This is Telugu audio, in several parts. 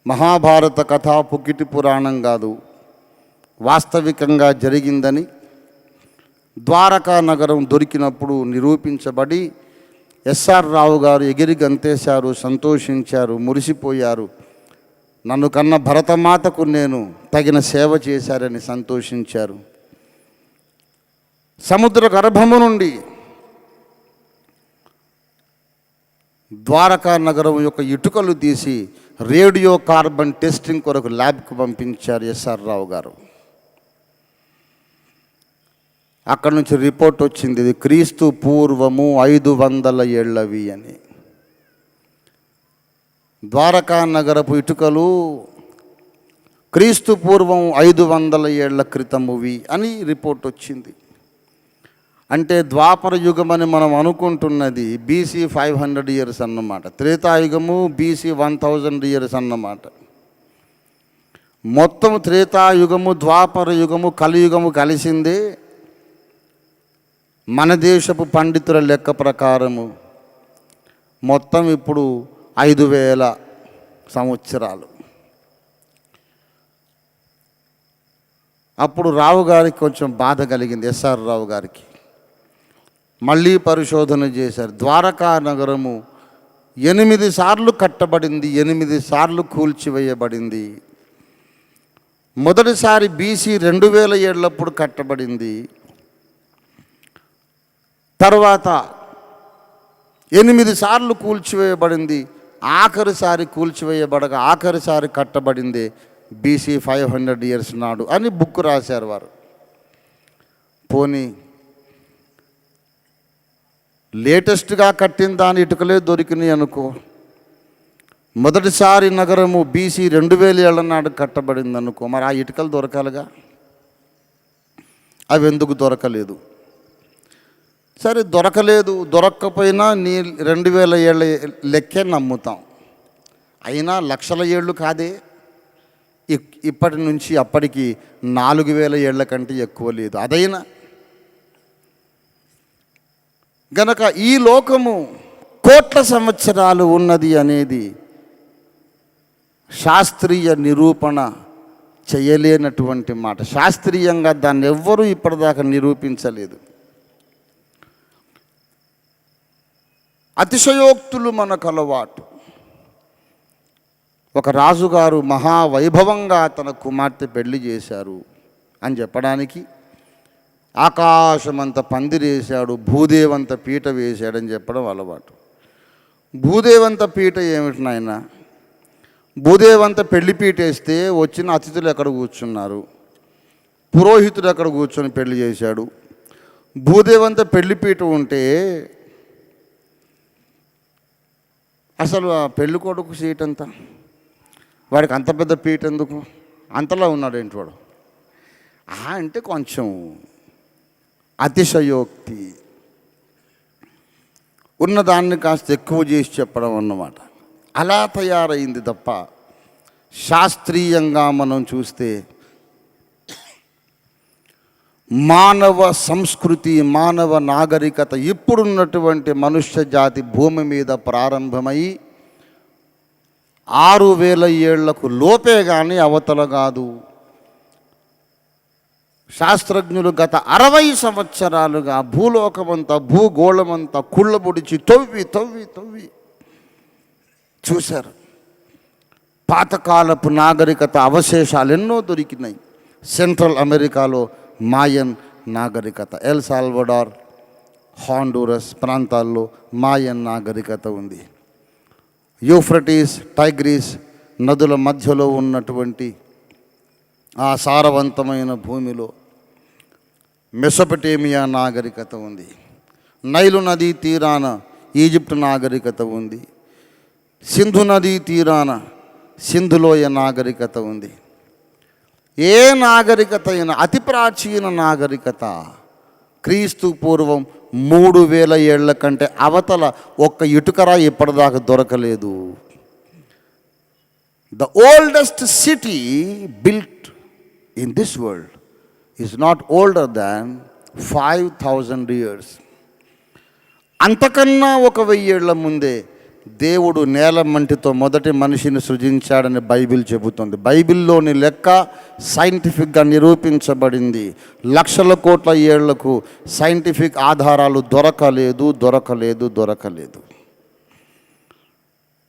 మహాభారత కథ పుకిటి పురాణం కాదు, వాస్తవికంగా జరిగిందని ద్వారకా నగరం దొరికినప్పుడు నిరూపించబడి ఎస్ఆర్ రావు గారు ఎగిరి గంతేశారు, సంతోషించారు, మురిసిపోయారు. నన్ను కన్న భరతమాతకు నేను తగిన సేవ చేశారని సంతోషించారు. సముద్ర గర్భము నుండి ద్వారకా నగరం యొక్క ఇటుకలు తీసి రేడియో కార్బన్ టెస్టింగ్ కొరకు ల్యాబ్కి పంపించారు ఎస్ఆర్ రావు గారు. అక్కడి నుంచి రిపోర్ట్ వచ్చింది, ఇది క్రీస్తు పూర్వము 500 ఏళ్ళవి అని. ద్వారకా నగరపు ఇటుకలు క్రీస్తు పూర్వం 500 ఏళ్ల క్రితమువి అని రిపోర్ట్ వచ్చింది. అంటే ద్వాపర యుగం అని మనం అనుకుంటున్నది BC 500 ఇయర్స్ అన్నమాట. త్రేతాయుగము BC 1000 ఇయర్స్ అన్నమాట. మొత్తం త్రేతాయుగము, ద్వాపర యుగము, కలియుగము కలిసిందే మన దేశపు పండితుల లెక్క ప్రకారము మొత్తం ఇప్పుడు 5000 సంవత్సరాలు. అప్పుడు రావు గారికి కొంచెం బాధ కలిగింది, ఎస్ఆర్ రావు గారికి. మళ్ళీ పరిశోధన చేశారు. ద్వారకా నగరము 8 సార్లు కట్టబడింది, 8 సార్లు కూల్చివేయబడింది. మొదటిసారి BC 2000 ఏళ్ళప్పుడు కట్టబడింది. తర్వాత 8 సార్లు కూల్చివేయబడింది. ఆఖరిసారి కూల్చివేయబడగా ఆఖరిసారి కట్టబడింది BC 500 ఇయర్స్ నాడు అని బుక్ రాశారు వారు. పోనీ లేటెస్ట్గా కట్టిన దాని ఇటుకలే దొరికినాయి అనుకో. మొదటిసారి నగరము BC 2000 ఏళ్ల నాడు కట్టబడింది అనుకో, మరి ఆ ఇటుకలు దొరకాలిగా. అవి ఎందుకు దొరకలేదు? సరే, దొరక్కపోయినా నీ 2000 ఏళ్ళ లెక్కే నమ్ముతాం. అయినా లక్షల ఏళ్ళు కాదే, ఇప్పటి నుంచి అప్పటికి 4000 ఏళ్ల కంటే ఎక్కువ లేదు. అదైనా గనక ఈ లోకము కోట్ల సంవత్సరాలు ఉన్నది అనేది శాస్త్రీయ నిరూపణ చేయలేనటువంటి మాట. శాస్త్రీయంగా దాన్ని ఎవ్వరూ ఇప్పటిదాకా నిరూపించలేదు. అతిశయోక్తులు మనకు అలవాటు. ఒక రాజుగారు మహావైభవంగా తన కుమార్తె పెళ్లి చేశారు అని చెప్పడానికి ఆకాశమంత పందిరేశాడు, భూదేవంత పీట వేశాడని చెప్పడం అలవాటు. భూదేవంత పీట ఏమిటి నాయన? భూదేవంత పెళ్లి పీట వేస్తే వచ్చిన అతిథులు ఎక్కడ కూర్చున్నారు? పురోహితుడు ఎక్కడ కూర్చొని పెళ్లి చేశాడు? భూదేవంత పెళ్లి పీట ఉంటే అసలు ఆ పెళ్ళి కొడుకు సీట్ అంతా, వాడికి అంత పెద్ద పీట ఎందుకు? అంతలా ఉన్నాడు ఏంటి వాడు? అంటే కొంచెం అతిశయోక్తి, ఉన్నదాన్ని కాస్త ఎక్కువ చేసి చెప్పడం అన్నమాట. అలా తయారైంది తప్ప శాస్త్రీయంగా మనం చూస్తే మానవ సంస్కృతి, మానవ నాగరికత ఇప్పుడున్నటువంటి మనుష్య జాతి భూమి మీద ప్రారంభమై 6000 ఏళ్లకు లోపే కానీ అవతల కాదు. శాస్త్రజ్ఞులు గత 60 సంవత్సరాలుగా భూలోకమంతా, భూగోళమంతా కుళ్ళబొడిచి తవ్వి తవ్వి తవ్వి చూశారు. పాతకాలపు నాగరికత అవశేషాలు ఎన్నో దొరికినాయి. సెంట్రల్ అమెరికాలో మాయన్ నాగరికత, ఎల్ సాల్వడార్, హాండూరస్ ప్రాంతాల్లో మాయన్ నాగరికత ఉంది. యూఫ్రటీస్, టైగ్రీస్ నదుల మధ్యలో ఉన్నటువంటి ఆ సారవంతమైన భూమిలో మెసొపటేమియా నాగరికత ఉంది. నైలు నదీ తీరాన ఈజిప్ట్ నాగరికత ఉంది. సింధు నదీ తీరాన సింధులోయ నాగరికత ఉంది. ఏ నాగరికత అయినా అతి ప్రాచీన నాగరికత క్రీస్తు పూర్వం 3000 ఏళ్ల కంటే అవతల ఒక్క ఇటుకరా ఇప్పటిదాకా దొరకలేదు. The oldest city built in this world is not older than 5000 years. అంతకన్నా 1000 ఏళ్ల ముందే దేవుడు నేల మంటితో మొదటి మనిషిని సృజించాడని బైబిల్ చెబుతుంది. బైబిల్లోని లెక్క సైంటిఫిక్గా నిరూపించబడింది. లక్షల కోట్ల ఏళ్లకు సైంటిఫిక్ ఆధారాలు దొరకలేదు.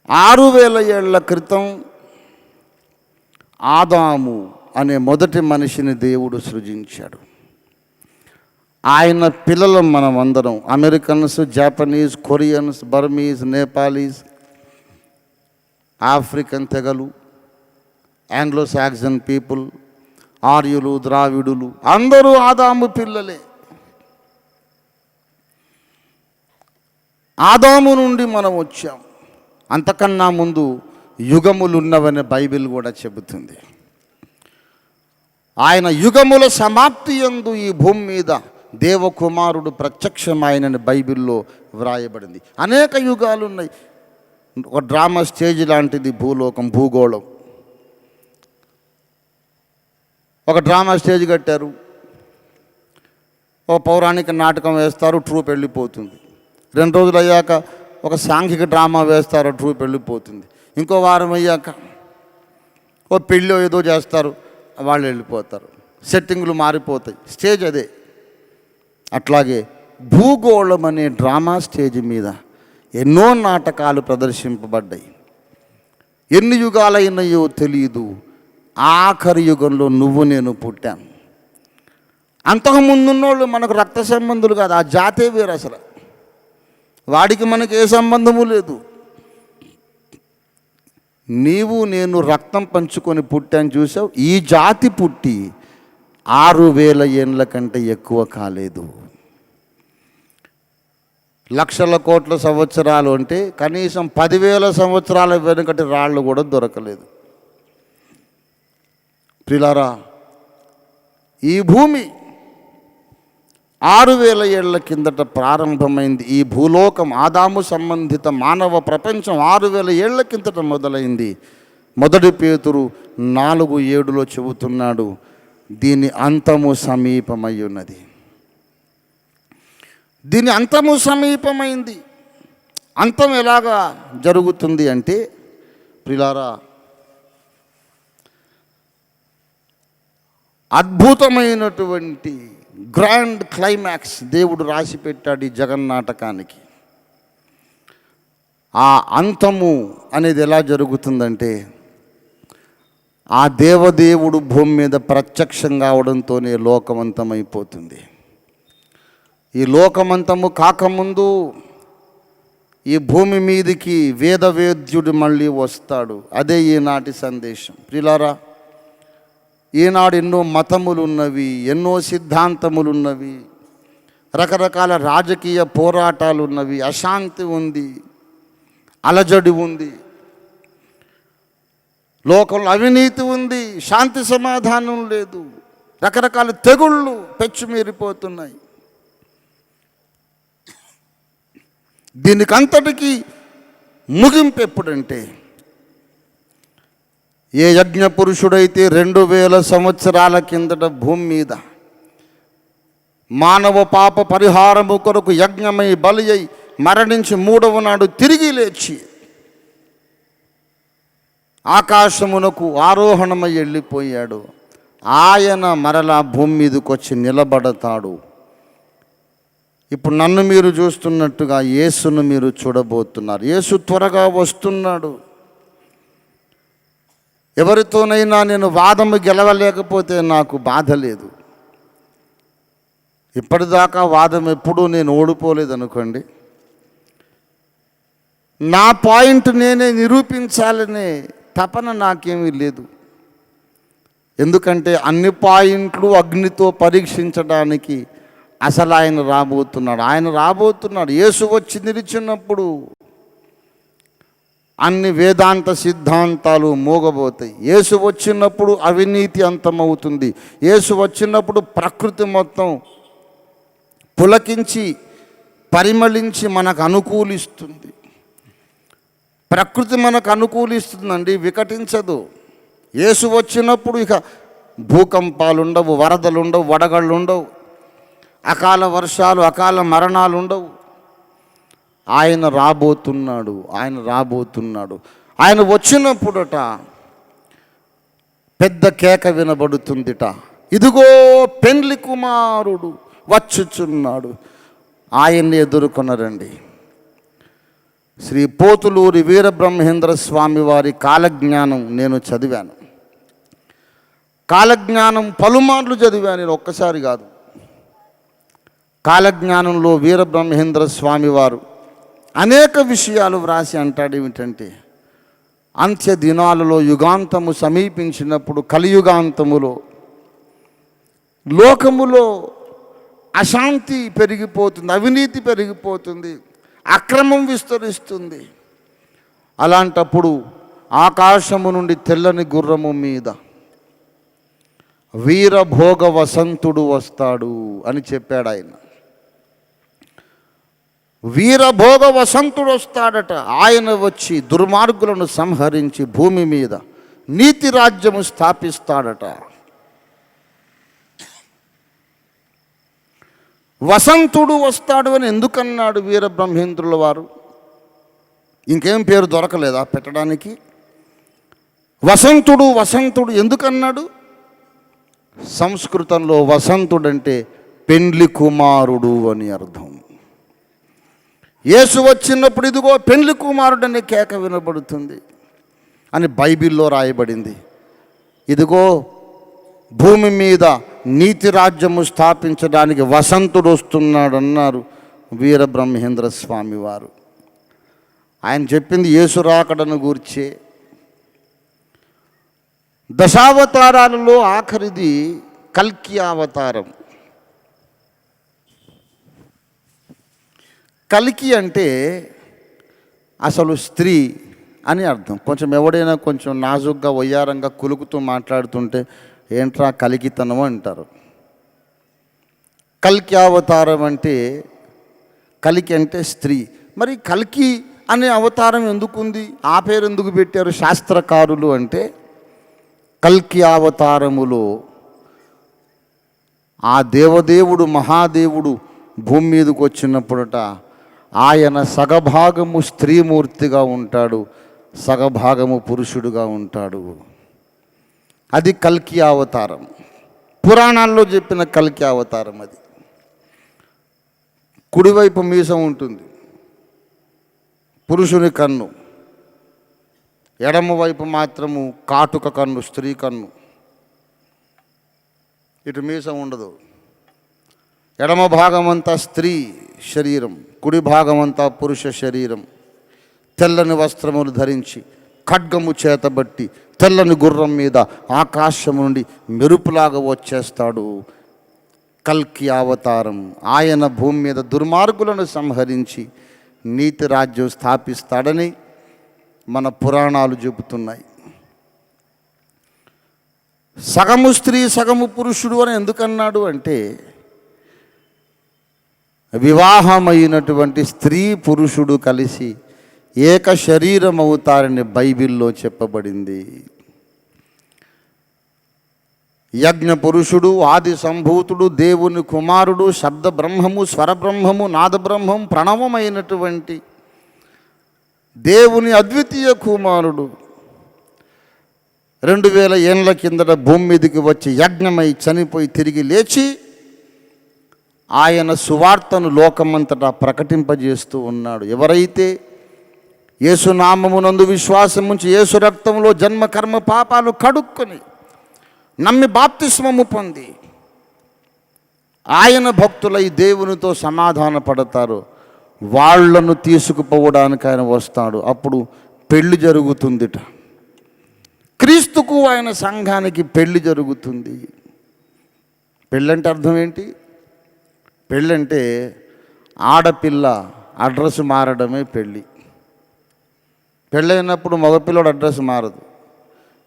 6000 ఏళ్ల క్రితం ఆదాము అనే మొదటి మనిషిని దేవుడు సృజించాడు. ఆయన పిల్లలు మనం అందరం, Americans, Japanese, Koreans, Burmese, Nepalese, African తెగలు, ఆంగ్లో సాక్సన్ పీపుల్, ఆర్యులు, ద్రావిడులు అందరూ ఆదాము పిల్లలే. ఆదాము నుండి మనం వచ్చాం. అంతకన్నా ముందు యుగములు ఉన్నవని బైబిల్ కూడా చెబుతుంది. ఆయన యుగముల సమాప్తి యందు ఈ భూమి మీద దేవకుమారుడు ప్రత్యక్షమైనని బైబిల్లో వ్రాయబడింది. అనేక యుగాలు ఉన్నాయి. ఒక డ్రామా స్టేజ్ లాంటిది భూలోకం, భూగోళం. ఒక డ్రామా స్టేజ్ కట్టారు, ఒక పౌరాణిక నాటకం వేస్తారు, ట్రూప్ వెళ్ళిపోతుంది. 2 రోజులు అయ్యాక ఒక సాంఘిక డ్రామా వేస్తారు, ట్రూప్ వెళ్ళిపోతుంది. ఇంకో వారం అయ్యాక ఓ పెళ్ళి ఏదో చేస్తారు, వాళ్ళు వెళ్ళిపోతారు. సెట్టింగులు మారిపోతాయి. స్టేజ్ అదే. అట్లాగే భూగోళం అనే డ్రామా స్టేజ్ మీద ఎన్నో నాటకాలు ప్రదర్శింపబడ్డాయి. ఎన్ని యుగాలైనాయో తెలియదు. ఆఖరి యుగంలో నువ్వు నేను పుట్టాను. అంతకుముందున్నోళ్ళు మనకు రక్త సంబంధులు కాదు, ఆ జాతే వేరు. అసలు వాడికి మనకి ఏ సంబంధము లేదు. నీవు నేను రక్తం పంచుకొని పుట్టాను, చూసావు. ఈ జాతి పుట్టి 6000 ఏళ్ళ కంటే ఎక్కువ కాలేదు. లక్షల కోట్ల సంవత్సరాలు అంటే కనీసం 10,000 సంవత్సరాల వెనుకటి రాళ్ళు కూడా దొరకలేదు. ప్రియులారా, ఈ భూమి 6000 ఏళ్ల కిందట ప్రారంభమైంది. ఈ భూలోకం, ఆదాము సంబంధిత మానవ ప్రపంచం 6000 ఏళ్ల కిందట మొదలైంది. మొదటి పేతురు 4:7 చెబుతున్నాడు, దీని అంతము సమీపమై ఉన్నది. దీని అంతము సమీపమైంది. అంతం ఎలాగా జరుగుతుంది అంటే, ప్రియులారా, అద్భుతమైనటువంటి గ్రాండ్ క్లైమాక్స్ దేవుడు రాసి పెట్టాడు ఈ జగన్నాటకానికి. ఆ అంతము అనేది ఎలా జరుగుతుందంటే, ఆ దేవదేవుడు భూమి మీద ప్రత్యక్షం కావడంతోనే లోకమంతమైపోతుంది. ఈ లోకమంతము కాకముందు ఈ భూమి మీదికి వేదవేద్యుడు మళ్ళీ వస్తాడు. అదే ఈనాటి సందేశం. ప్రియులారా, ఈనాడు ఎన్నో మతములు ఉన్నవి, ఎన్నో సిద్ధాంతములు ఉన్నవి, రకరకాల రాజకీయ పోరాటాలు ఉన్నవి, అశాంతి ఉంది, అలజడి ఉంది, లోకంలో అవినీతి ఉంది, శాంతి సమాధానం లేదు, రకరకాల తెగుళ్ళు పెచ్చుమీరిపోతున్నాయి. దీనికంతటికీ ముగింపు ఎప్పుడంటే, ఏ యజ్ఞ పురుషుడైతే 2000 సంవత్సరాల కిందట భూమి మీద మానవ పాప పరిహారము కొరకు యజ్ఞమై బలి అయి మరణించి 3వ నాడు తిరిగి లేచి ఆకాశమునకు ఆరోహణమై వెళ్ళిపోయాడు, ఆయన మరలా భూమి మీదకి వచ్చి నిలబడతాడు. ఇప్పుడు నన్ను మీరు చూస్తున్నట్టుగా యేసును మీరు చూడబోతున్నారు. యేసు త్వరగా వస్తున్నాడు. ఎవరితోనైనా నేను వాదము గెలవలేకపోతే నాకు బాధ లేదు. ఇప్పటిదాకా వాదం ఎప్పుడూ నేను ఓడిపోలేదు అనుకోండి. నా పాయింట్ నేనే నిరూపించాలనే తపన నాకేమీ లేదు. ఎందుకంటే అన్ని పాయింట్లు అగ్నితో పరీక్షించడానికి అసలు ఆయన రాబోతున్నాడు. యేసు వచ్చి నిలిచినప్పుడు అన్ని వేదాంత సిద్ధాంతాలు మోగబోతాయి. యేసు వచ్చినప్పుడు అవినీతి అంతమవుతుంది. యేసు వచ్చినప్పుడు ప్రకృతి మొత్తం పులకించి పరిమళించి మనకు అనుకూలిస్తుంది. ప్రకృతి మనకు అనుకూలిస్తుందండి, వికటించదు. యేసు వచ్చినప్పుడు ఇక భూకంపాలు ఉండవు, వరదలు ఉండవు, వడగళ్ళు ఉండవు, అకాల వర్షాలు, అకాల మరణాలు ఉండవు. ఆయన రాబోతున్నాడు, ఆయన రాబోతున్నాడు. ఆయన వచ్చినప్పుడట పెద్ద కేక వినబడుతుందిట, ఇదిగో పెండ్లి కుమారుడు వచ్చుచున్నాడు. ఆయన్ని ఎదుర్కొనరండి. శ్రీ పోతులూరి వీరబ్రహ్మేంద్ర స్వామి వారి కాలజ్ఞానం నేను చదివాను. కాలజ్ఞానం పలుమార్లు చదివాను, నేను ఒక్కసారి కాదు. కాలజ్ఞానంలో వీరబ్రహ్మేంద్ర స్వామి వారు అనేక విషయాలు వ్రాసి అంటాడు. ఏమిటంటే, అంత్య దినాలలో యుగాంతము సమీపించినప్పుడు, కలియుగాంతములో లోకములో అశాంతి పెరిగిపోతుంది, అవినీతి పెరిగిపోతుంది, అక్రమం విస్తరిస్తుంది. అలాంటప్పుడు ఆకాశము నుండి తెల్లని గుర్రము మీద వీరభోగ వసంతుడు వస్తాడు అని చెప్పాడు ఆయన. వీరభోగ వసంతుడు వస్తాడట. ఆయన వచ్చి దుర్మార్గులను సంహరించి భూమి మీద నీతి రాజ్యము స్థాపిస్తాడట. వసంతుడు వస్తాడు అని ఎందుకన్నాడు వీరబ్రహ్మేంద్రుల వారు? ఇంకేం పేరు దొరకలేదా పెట్టడానికి? వసంతుడు వసంతుడు ఎందుకన్నాడు? సంస్కృతంలో వసంతుడంటే పెండ్లి కుమారుడు అని అర్థం. యేసు వచ్చినప్పుడు ఇదిగో పెండ్లి కుమారుడు అనే కేక వినబడుతుంది అని బైబిల్లో రాయబడింది. ఇదిగో భూమి మీద నీతి రాజ్యము స్థాపించడానికి వసంతుడు వస్తున్నాడు అన్నారు వీరబ్రహ్మేంద్ర స్వామి వారు. ఆయన చెప్పింది యేసు రాకడను గూర్చే. దశావతారాలలో ఆఖరిది కల్కి అవతారం. కల్కి అంటే అసలు స్త్రీ అని అర్థం. కొంచెం ఎవడైనా కొంచెం నాజుగ్గా వయ్యారంగా కులుకుతూ మాట్లాడుతుంటే ఏంట్రా కలికితనం అంటారు. కల్కి అవతారం అంటే, కలికి అంటే స్త్రీ. మరి కల్కి అనే అవతారం ఎందుకుంది, ఆ పేరు ఎందుకు పెట్టారు శాస్త్రకారులు అంటే, కల్కి అవతారములో ఆ దేవదేవుడు మహాదేవుడు భూమి మీదకి వచ్చినప్పుడట ఆయన సగభాగము స్త్రీమూర్తిగా ఉంటాడు, సగభాగము పురుషుడుగా ఉంటాడు. అది కల్కి అవతారం. పురాణాల్లో చెప్పిన కల్కి అవతారం అది. కుడివైపు మీసం ఉంటుంది, పురుషుని కన్ను. ఎడమవైపు మాత్రము కాటుక కన్ను, స్త్రీ కన్ను. ఇటు మీసం ఉండదు. ఎడమ భాగమంతా స్త్రీ శరీరం, కుడి భాగమంతా పురుష శరీరం. తెల్లని వస్త్రములు ధరించి ఖడ్గము చేతబట్టి తెల్లని గుర్రం మీద ఆకాశం నుండి మెరుపులాగా వచ్చేస్తాడు కల్కి అవతారం. ఆయన భూమి మీద దుర్మార్గులను సంహరించి నీతి రాజ్యం స్థాపిస్తాడని మన పురాణాలు చెబుతున్నాయి. సగము స్త్రీ సగము పురుషుడు అని ఎందుకన్నాడు అంటే, వివాహమైనటువంటి స్త్రీ పురుషుడు కలిసి ఏక శరీరం అవుతారని బైబిల్లో చెప్పబడింది. యజ్ఞ పురుషుడు, ఆది సంభూతుడు, దేవుని కుమారుడు, శబ్ద బ్రహ్మము, స్వరబ్రహ్మము, నాదబ్రహ్మం, ప్రణవమైనటువంటి దేవుని అద్వితీయ కుమారుడు 2000 ఏళ్ల కిందట భూమి మీదకి వచ్చి యజ్ఞమై చనిపోయి తిరిగి లేచి ఆయన సువార్తను లోకమంతటా ప్రకటింపజేస్తూ ఉన్నాడు. ఎవరైతే యేసునామమునందు విశ్వాసం ఉంచి యేసు రక్తంలో జన్మ కర్మ పాపాలు కడుక్కొని నమ్మి బాప్తిస్మము పొంది ఆయన భక్తులై దేవునితో సమాధాన పడతారు, వాళ్లను తీసుకుపోవడానికి ఆయన వస్తాడు. అప్పుడు పెళ్లి జరుగుతుందిట. క్రీస్తుకు ఆయన సంఘానికి పెళ్లి జరుగుతుంది. పెళ్ళంటే అర్థం ఏంటి? పెళ్ళంటే ఆడపిల్ల అడ్రస్ మారడమే పెళ్ళి. పెళ్ళైనప్పుడు మగపిల్లడు అడ్రస్ మారదు.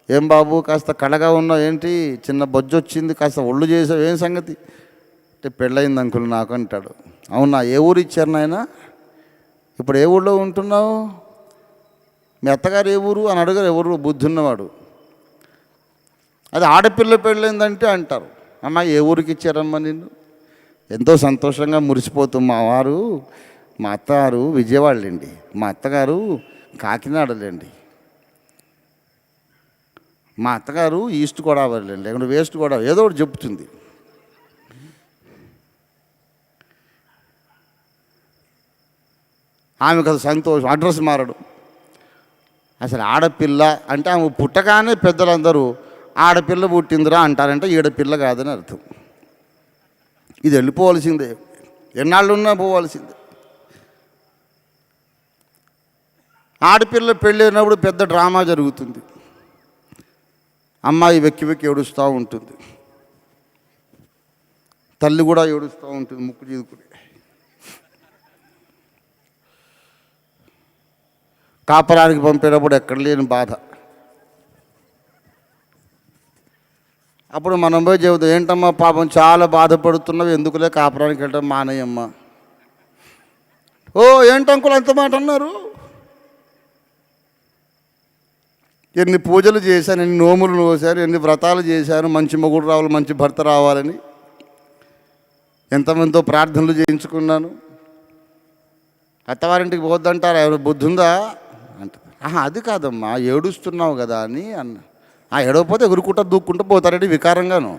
ఏం బాబు కాస్త కళగా ఉన్నావు, ఏంటి చిన్న బొజ్జు వచ్చింది, కాస్త ఒళ్ళు చేసావు, ఏం సంగతి అంటే, పెళ్ళయింది అంకుల్ నాకు అంటాడు. అవునా, ఏ ఊరు ఇచ్చారు నాయన, ఇప్పుడు ఏ ఊళ్ళో ఉంటున్నావు, మీ అత్తగారు ఏ ఊరు అని అడగారు. ఎవరు బుద్ధి ఉన్నవాడు. అది ఆడపిల్ల పెళ్ళైందంటే అంటారు, అమ్మ ఏ ఊరికి ఇచ్చారమ్మా నిన్ను. ఎంతో సంతోషంగా మురిసిపోతూ మా వారు మా అత్తగారు విజయవాడలేండి, మా అత్తగారు కాకినాడలేండి, మా అత్తగారు ఈస్ట్ గోదావరిలేండి, లేకుంటే వెస్ట్ గోదావరి, ఏదో ఒకటి చెప్తుంది. ఆమెకు అది సంతోషం, అడ్రస్ మారడం. అసలు ఆడపిల్ల అంటే ఆమె పుట్టగానే పెద్దలందరూ ఆడపిల్ల పుట్టిందిరా అంటారంటే ఈడపిల్ల కాదని అర్థం. ఇది వెళ్ళిపోవలసిందే, ఎన్నాళ్ళున్నా పోవాల్సిందే. ఆడపిల్ల పెళ్ళి అయినప్పుడు పెద్ద డ్రామా జరుగుతుంది. అమ్మాయి వెక్కి వెక్కి ఏడుస్తూ ఉంటుంది, తల్లి కూడా ఏడుస్తూ ఉంటుంది ముక్కు చీదుకుని. కాపరానికి పంపేటప్పుడు ఎక్కడ లేని బాధ. అప్పుడు మనం పోయి చెబుతాం, ఏంటమ్మా పాపం చాలా బాధపడుతున్నావు, ఎందుకులే కాపురానికి వెళ్ళటం మానేయమ్మా. ఓ ఏంటంకులు అంత మాట అన్నారు, ఎన్ని పూజలు చేశాను, ఎన్ని నోములు నోశాను, ఎన్ని వ్రతాలు చేశాను, మంచి మొగుడు రావాలి, మంచి భర్త రావాలని ఎంతమందితో ప్రార్థనలు చేయించుకున్నాను. అత్తవారింటికి పోద్దంటారా, ఎవరు బుద్ధి ఉందా అంట. అది కాదమ్మా, ఏడుస్తున్నావు కదా అని అన్న. ఏడవపోతే ఎగురుకుంటా దూక్కుంటూ పోతారంటే వికారంగాను.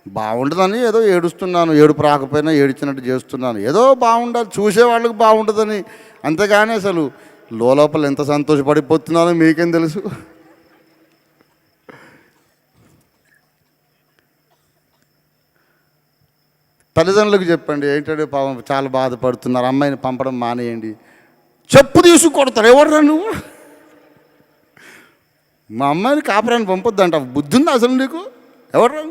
బాగుండదని ఏదో ఏడుస్తున్నాను, ఏడుపు రాకపోయినా ఏడిచినట్టు చేస్తున్నాను, ఏదో బాగుండాలి, చూసేవాళ్ళకి బాగుంటుందని. అంతేగాని అసలు లోపల ఎంత సంతోషపడిపోతున్నానో మీకేం తెలుసు. తల్లిదండ్రులకు చెప్పండి, ఏంటంటే పాపం చాలా బాధపడుతున్నారు, అమ్మాయిని పంపడం మానేయండి. చెప్పు తీసుకు కొడతారు, ఎవడరా నువ్వు, మా అమ్మాయిని కాపురాన్ని పంపొద్దంట, బుద్ధి ఉందా అసలు నీకు, ఎవడరా?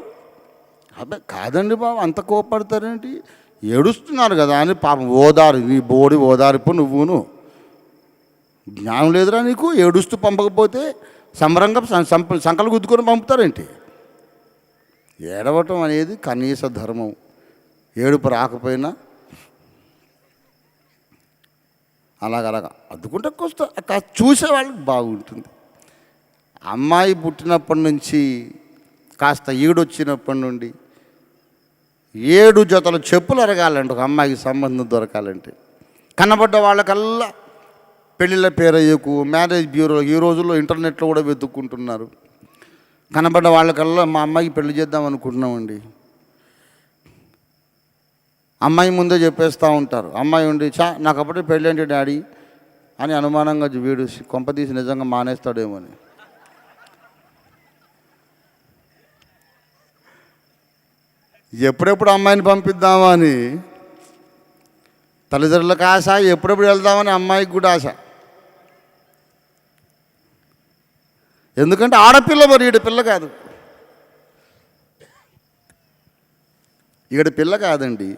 అబ్బాయి కాదండి బాబు, అంత కోపడతారేంటి, ఏడుస్తున్నారు కదా అని పాపం ఓదారు, నీ బోడి ఓదారిపు నువ్వును. జ్ఞానం లేదురా నీకు, ఏడుస్తూ పంపకపోతే సంబరంగా సంకలు గుద్దుకొని పంపుతారేంటి? ఏడవటం అనేది కనీస ధర్మం. ఏడుపు రాకపోయినా అలాగలాగా అద్దుకుంటే కొస్తా చూసేవాళ్ళకి బాగుంటుంది. అమ్మాయి పుట్టినప్పటి నుంచి కాస్త ఈడొచ్చినప్పటి నుండి 7 జతల చెప్పులు అరగాలంటే ఒక అమ్మాయికి సంబంధం దొరకాలంటే. కనబడ్డ వాళ్ళకల్లా పెళ్ళిళ్ళ పేరయ్యకు మ్యారేజ్ బ్యూరో, ఈ రోజుల్లో ఇంటర్నెట్లో కూడా వెతుక్కుంటున్నారు. కనబడ్డ వాళ్ళకల్లా మా అమ్మాయికి పెళ్లి చేద్దాం అనుకుంటున్నామండి. అమ్మాయి ముందే చెప్పేస్తూ ఉంటారు. అమ్మాయి ఉండి నాకు అప్పుడే పెళ్ళి ఏంటి డాడీ అని అనుమానంగా వీడు కొంపదీసి నిజంగా మానేస్తాడేమో అని. ఎప్పుడెప్పుడు అమ్మాయిని పంపిద్దామా అని తల్లిదండ్రులకు ఆశ, ఎప్పుడెప్పుడు వెళ్దామని అమ్మాయికి కూడా ఆశ. ఎందుకంటే ఆడపిల్ల, మరి ఈడ పిల్ల కాదు, ఈడ పిల్ల కాదండి.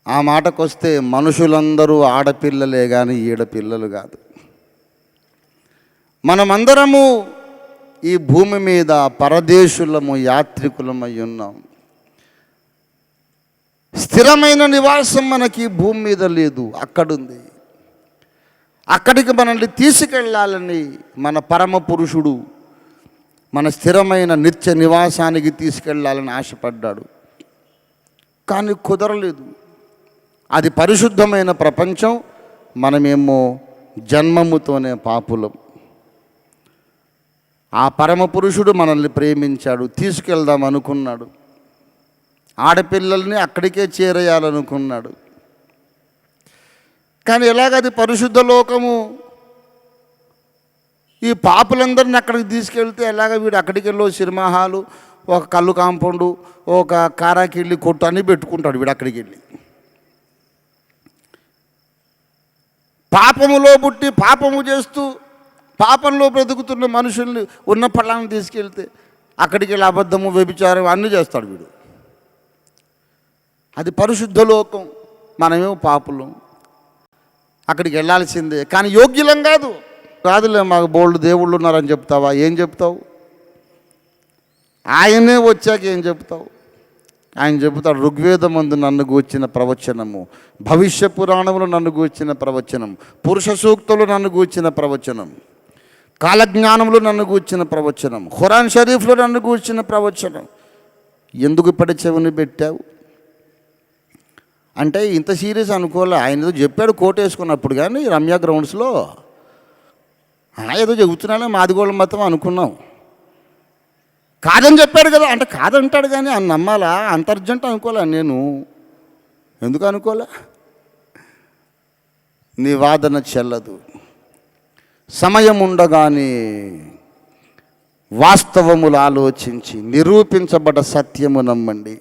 ఆ మాటకొస్తే మనుషులందరూ ఆడపిల్లలే కానీ ఈడపిల్లలు కాదు. మనమందరము ఈ భూమి మీద పరదేశులము, యాత్రికులమై ఉన్నాం. స్థిరమైన నివాసం మనకి భూమి మీద లేదు, అక్కడుంది. అక్కడికి మనల్ని తీసుకెళ్ళాలని మన పరమ పురుషుడు మన స్థిరమైన నిత్య నివాసానికి తీసుకెళ్ళాలని ఆశపడ్డాడు. కానీ కుదరలేదు. అది పరిశుద్ధమైన ప్రపంచం, మనమేమో జన్మముతోనే పాపులం. ఆ పరమ పురుషుడు మనల్ని ప్రేమించాడు, తీసుకెళ్దాం అనుకున్నాడు. ఆడపిల్లల్ని అక్కడికే చేరేయాలనుకున్నాడు. కానీ ఎలాగది పరిశుద్ధ లోకము, ఈ పాపులందరినీ అక్కడికి తీసుకెళ్తే ఎలాగ? వీడు అక్కడికి వెళ్ళి సినిమా హాలు, ఒక కళ్ళు కాంపౌండు, ఒక కారాకిళ్ళి కొట్టు అని పెట్టుకుంటాడు. వీడు అక్కడికి వెళ్ళి పాపములో పుట్టి పాపము చేస్తూ పాపంలో బ్రతుకుతున్న మనుషుల్ని ఉన్న పళ్ళాన్ని తీసుకెళ్తే అక్కడికి వెళ్ళి అబద్ధము, వ్యభిచారం అన్నీ చేస్తాడు వీడు. అది పరిశుద్ధ లోకం, మనమేమో పాపులం. అక్కడికి వెళ్ళాల్సిందే, కానీ యోగ్యులం కాదు. కాదులే మాకు బోల్డ్ దేవుళ్ళు ఉన్నారని చెప్తావా? ఏం చెప్తావు? ఆయనే వచ్చాక ఏం చెప్తావు? ఆయన చెబుతాడు, ఋగ్వేదమందు నన్ను గూర్చిన ప్రవచనము, భవిష్య పురాణములు నన్ను గూర్చిన ప్రవచనం, పురుష సూక్తులు నన్ను గూర్చిన ప్రవచనం, కాలజ్ఞానములు నన్ను గూర్చిన ప్రవచనం, ఖురాన్ షరీఫ్లో నన్ను గూర్చిన ప్రవచనం. ఎందుకు ఇప్పటి చెవిని పెట్టావు? అంటే ఇంత సీరియస్ అనుకోలే. ఆయన ఏదో చెప్పాడు కోట్ వేసుకున్నప్పుడు, కానీ రమ్య గ్రౌండ్స్లో ఏదో చెబుతున్నానే మాదిగోళ్ళ మతం అనుకున్నాం. కాదని చెప్పాడు కదా, అంటే కాదంటాడు కానీ అని నమ్మాలా? అంత అర్జెంట్ అనుకోలే నేను. ఎందుకు అనుకోలే? నీ వాదన చెల్లదు. సమయం ఉండగానే వాస్తవములు ఆలోచించి నిరూపించబడ్డ సత్యము నమ్మండి.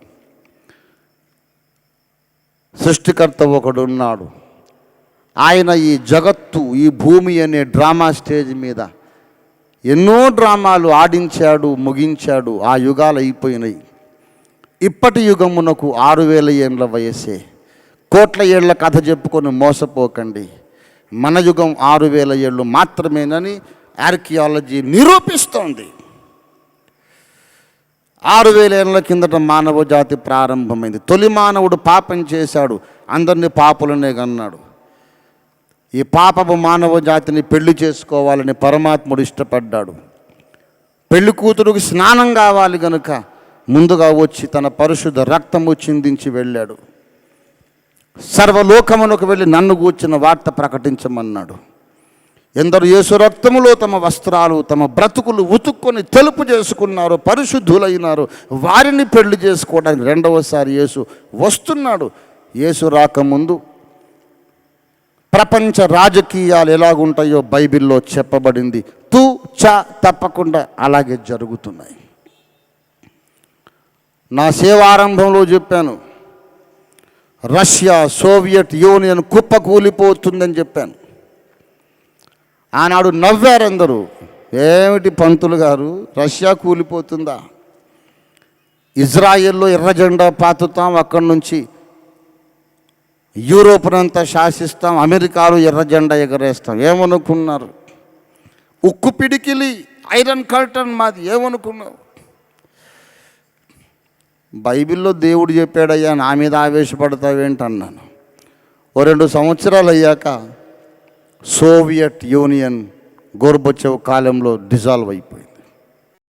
సృష్టికర్త ఒకడున్నాడు. ఆయన ఈ జగత్తు, ఈ భూమి అనే డ్రామా స్టేజ్ మీద ఎన్నో డ్రామాలు ఆడించాడు, ముగించాడు. ఆ యుగాలు అయిపోయినాయి. ఇప్పటి యుగమునకు 6000 ఏండ్ల వయస్సే. కోట్ల ఏళ్ల కథ చెప్పుకొని మోసపోకండి. మన యుగం 6000 ఏళ్ళు మాత్రమేనని ఆర్కియాలజీ నిరూపిస్తోంది. 6000 ఏళ్ళ కిందట మానవ జాతి ప్రారంభమైంది. తొలి మానవుడు పాపం చేశాడు, అందరినీ పాపులనే కన్నాడు. ఈ పాపపు మానవ జాతిని పెళ్లి చేసుకోవాలని పరమాత్ముడు ఇష్టపడ్డాడు. పెళ్లి కూతురుకి స్నానం కావాలి గనుక ముందుగా వచ్చి తన పరిశుద్ధ రక్తము చిందించి వెళ్ళాడు. సర్వలోకమునకు వెళ్ళి నన్ను గూర్చిన వార్త ప్రకటించమన్నాడు. ఎందరు యేసు రక్తములో తమ వస్త్రాలు, తమ బ్రతుకులు ఉతుక్కొని తెలుపు చేసుకున్నారు, పరిశుద్ధులైనారు. వారిని పెళ్లి చేసుకోవడానికి రెండవసారి యేసు వస్తున్నాడు. యేసు రాకముందు ప్రపంచ రాజకీయాలు ఎలాగుంటాయో బైబిల్లో చెప్పబడింది. తప్పకుండా అలాగే జరుగుతున్నాయి. నా సేవారంభంలో చెప్పాను, రష్యా, సోవియట్ యూనియన్ కుప్పకూలిపోతుందని చెప్పాను. ఆనాడు నవ్వారందరూ. ఏమిటి పంతులు గారు, రష్యా కూలిపోతుందా? ఇజ్రాయెల్లో ఎర్ర జెండా పాతుతాం, అక్కడి నుంచి యూరోప్నంతా శాసిస్తాం, అమెరికాలో ఎర్ర జెండా ఎగరేస్తాం. ఏమనుకున్నారు? ఉక్కు పిడికిలి, ఐరన్ కర్టన్ మాది. ఏమనుకున్నావు? బైబిల్లో దేవుడు చెప్పాడయ్యా, నా మీద ఆవేశపడతావేంటన్నాను. ఓ 2 సంవత్సరాలు అయ్యాక సోవియట్ యూనియన్ గోర్బచేవ్ కాలంలో డిజాల్వ్ అయిపోయింది.